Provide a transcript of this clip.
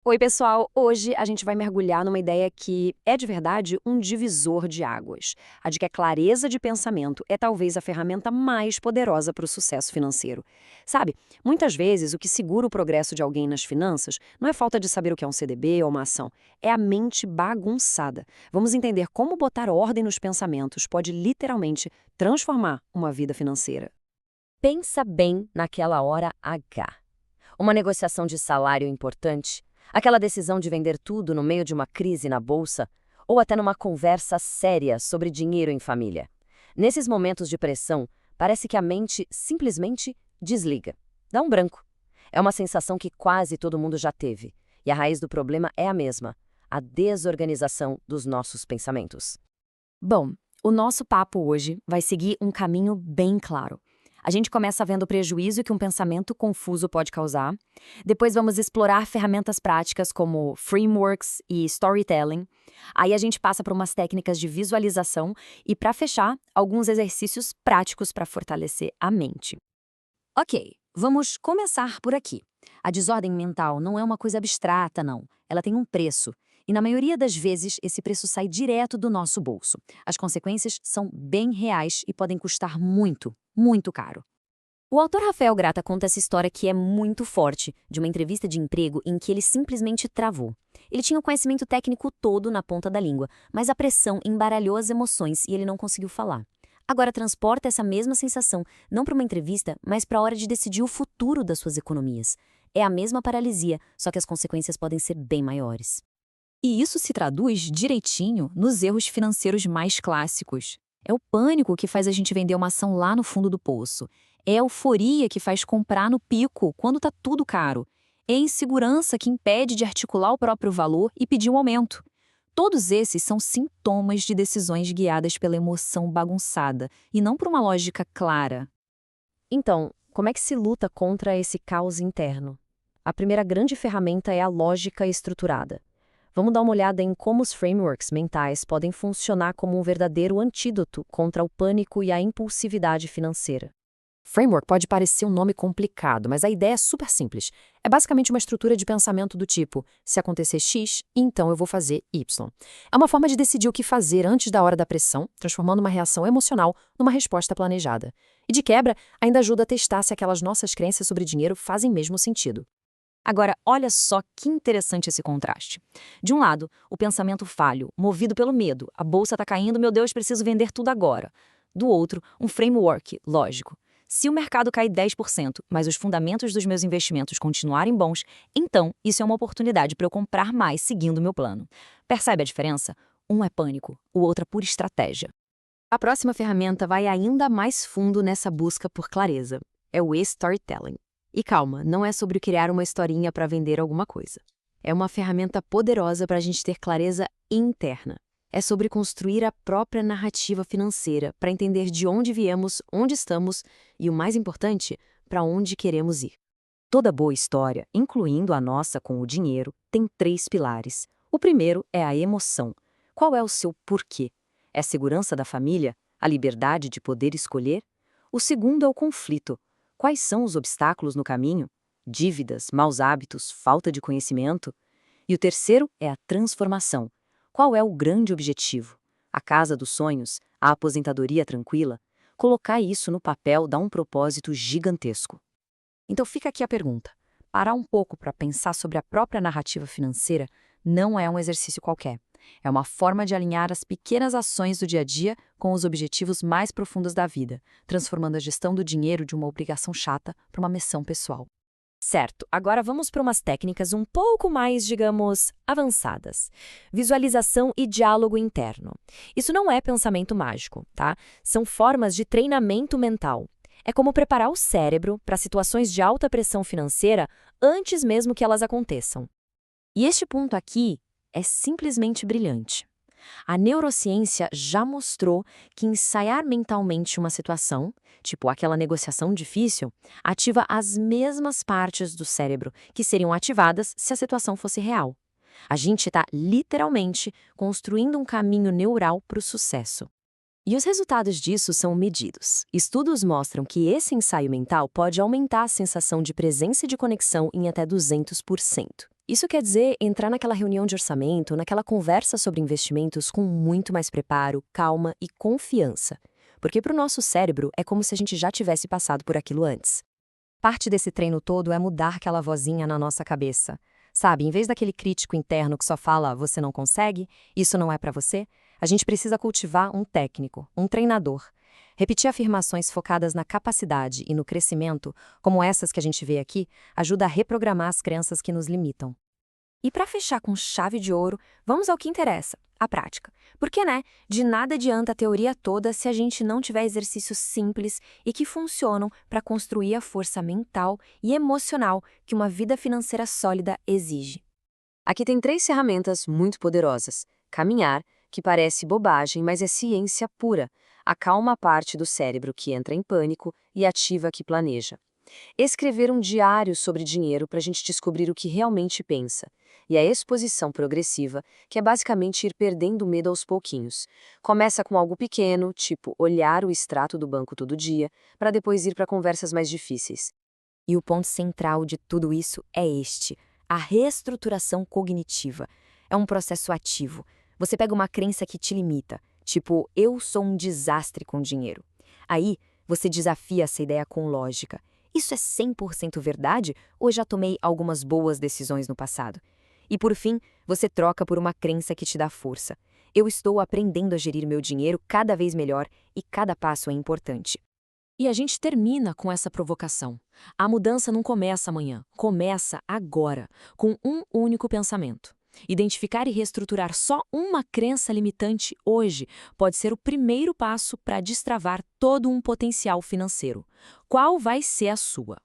Oi, pessoal! Hoje a gente vai mergulhar numa ideia que é de verdade um divisor de águas. A de que a clareza de pensamento é talvez a ferramenta mais poderosa para o sucesso financeiro. Sabe, muitas vezes o que segura o progresso de alguém nas finanças não é falta de saber o que é um CDB ou uma ação, é a mente bagunçada. Vamos entender como botar ordem nos pensamentos pode literalmente transformar uma vida financeira. Pensa bem naquela hora H. Uma negociação de salário importante, aquela decisão de vender tudo no meio de uma crise na bolsa, ou até numa conversa séria sobre dinheiro em família. Nesses momentos de pressão, parece que a mente simplesmente desliga. Dá um branco. É uma sensação que quase todo mundo já teve. E a raiz do problema é a mesma: a desorganização dos nossos pensamentos. Bom, o nosso papo hoje vai seguir um caminho bem claro. A gente começa vendo o prejuízo que um pensamento confuso pode causar. Depois vamos explorar ferramentas práticas como frameworks e storytelling. Aí a gente passa por umas técnicas de visualização e, para fechar, alguns exercícios práticos para fortalecer a mente. Ok, vamos começar por aqui. A desordem mental não é uma coisa abstrata, não. Ela tem um preço. E na maioria das vezes, esse preço sai direto do nosso bolso. As consequências são bem reais e podem custar muito, muito caro. O autor Rafael Grata conta essa história que é muito forte, de uma entrevista de emprego em que ele simplesmente travou. Ele tinha o conhecimento técnico todo na ponta da língua, mas a pressão embaralhou as emoções e ele não conseguiu falar. Agora transporta essa mesma sensação, não para uma entrevista, mas para a hora de decidir o futuro das suas economias. É a mesma paralisia, só que as consequências podem ser bem maiores. E isso se traduz direitinho nos erros financeiros mais clássicos. É o pânico que faz a gente vender uma ação lá no fundo do poço. É a euforia que faz comprar no pico, quando está tudo caro. É a insegurança que impede de articular o próprio valor e pedir um aumento. Todos esses são sintomas de decisões guiadas pela emoção bagunçada, e não por uma lógica clara. Então, como é que se luta contra esse caos interno? A primeira grande ferramenta é a lógica estruturada. Vamos dar uma olhada em como os frameworks mentais podem funcionar como um verdadeiro antídoto contra o pânico e a impulsividade financeira. Framework pode parecer um nome complicado, mas a ideia é super simples. É basicamente uma estrutura de pensamento do tipo: se acontecer X, então eu vou fazer Y. É uma forma de decidir o que fazer antes da hora da pressão, transformando uma reação emocional numa resposta planejada. E de quebra, ainda ajuda a testar se aquelas nossas crenças sobre dinheiro fazem mesmo sentido. Agora, olha só que interessante esse contraste. De um lado, o pensamento falho, movido pelo medo. A bolsa está caindo, meu Deus, preciso vender tudo agora. Do outro, um framework lógico. Se o mercado cair 10%, mas os fundamentos dos meus investimentos continuarem bons, então isso é uma oportunidade para eu comprar mais seguindo o meu plano. Percebe a diferença? Um é pânico, o outro é pura estratégia. A próxima ferramenta vai ainda mais fundo nessa busca por clareza. É o storytelling. E calma, não é sobre criar uma historinha para vender alguma coisa. É uma ferramenta poderosa para a gente ter clareza interna. É sobre construir a própria narrativa financeira para entender de onde viemos, onde estamos e, o mais importante, para onde queremos ir. Toda boa história, incluindo a nossa com o dinheiro, tem 3 pilares. O primeiro é a emoção. Qual é o seu porquê? É a segurança da família? A liberdade de poder escolher? O segundo é o conflito. Quais são os obstáculos no caminho? Dívidas, maus hábitos, falta de conhecimento? E o terceiro é a transformação. Qual é o grande objetivo? A casa dos sonhos? A aposentadoria tranquila? Colocar isso no papel dá um propósito gigantesco. Então fica aqui a pergunta. Parar um pouco para pensar sobre a própria narrativa financeira não é um exercício qualquer. É uma forma de alinhar as pequenas ações do dia a dia com os objetivos mais profundos da vida, transformando a gestão do dinheiro de uma obrigação chata para uma missão pessoal. Certo, agora vamos para umas técnicas um pouco mais, digamos, avançadas. Visualização e diálogo interno. Isso não é pensamento mágico, tá? São formas de treinamento mental. É como preparar o cérebro para situações de alta pressão financeira antes mesmo que elas aconteçam. E este ponto aqui é simplesmente brilhante. A neurociência já mostrou que ensaiar mentalmente uma situação, tipo aquela negociação difícil, ativa as mesmas partes do cérebro que seriam ativadas se a situação fosse real. A gente está literalmente construindo um caminho neural para o sucesso. E os resultados disso são medidos. Estudos mostram que esse ensaio mental pode aumentar a sensação de presença e de conexão em até 200%. Isso quer dizer entrar naquela reunião de orçamento, naquela conversa sobre investimentos com muito mais preparo, calma e confiança. Porque para o nosso cérebro é como se a gente já tivesse passado por aquilo antes. Parte desse treino todo é mudar aquela vozinha na nossa cabeça. Sabe, em vez daquele crítico interno que só fala você não consegue, isso não é para você, a gente precisa cultivar um técnico, um treinador. Repetir afirmações focadas na capacidade e no crescimento, como essas que a gente vê aqui, ajuda a reprogramar as crenças que nos limitam. E para fechar com chave de ouro, vamos ao que interessa, a prática. Porque, de nada adianta a teoria toda se a gente não tiver exercícios simples e que funcionam para construir a força mental e emocional que uma vida financeira sólida exige. Aqui tem 3 ferramentas muito poderosas. Caminhar, que parece bobagem, mas é ciência pura. Acalma a parte do cérebro que entra em pânico e ativa a que planeja. Escrever um diário sobre dinheiro para a gente descobrir o que realmente pensa. E a exposição progressiva, que é basicamente ir perdendo o medo aos pouquinhos. Começa com algo pequeno, tipo olhar o extrato do banco todo dia, para depois ir para conversas mais difíceis. E o ponto central de tudo isso é este: a reestruturação cognitiva. É um processo ativo. Você pega uma crença que te limita, tipo, eu sou um desastre com dinheiro. Aí, você desafia essa ideia com lógica. Isso é 100% verdade ou já tomei algumas boas decisões no passado? E por fim, você troca por uma crença que te dá força. Eu estou aprendendo a gerir meu dinheiro cada vez melhor e cada passo é importante. E a gente termina com essa provocação. A mudança não começa amanhã, começa agora, com um único pensamento. Identificar e reestruturar só uma crença limitante hoje pode ser o primeiro passo para destravar todo um potencial financeiro. Qual vai ser a sua?